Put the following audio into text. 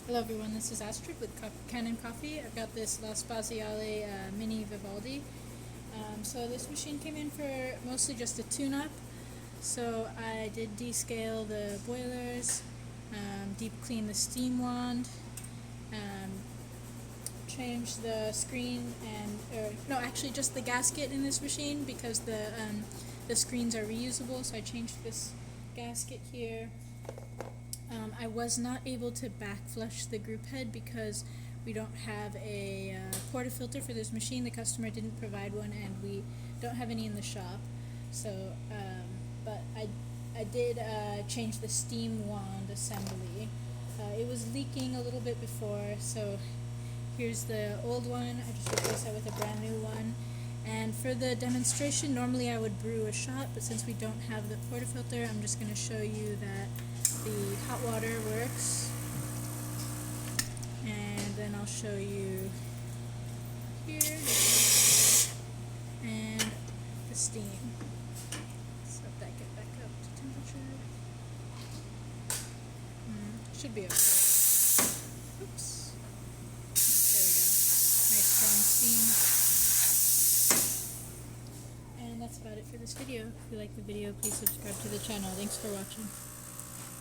Hello everyone, this is Astrid with Kanen Coffee. I've got this Spaziale mini Vivaldi. So this machine came in for mostly just a tune-up. So I did descale the boilers, deep clean the steam wand, changed the screen actually just the gasket in this machine because the screens are reusable. So I changed this gasket here. I was not able to back flush the group head because we don't have a portafilter for this machine. The customer didn't provide one, and we don't have any in the shop. So, but I did change the steam wand assembly. It was leaking a little bit before, so here's the old one. I just replaced that with a brand new one. And for the demonstration, normally I would brew a shot, but since we don't have the portafilter, I'm just going to show you that the hot water works, and then I'll show you here and the steam. Let's let that get back up to temperature. Should be okay. Oops. There we go. Nice strong steam. And that's about it for this video. If you like the video, please subscribe to the channel. Thanks for watching.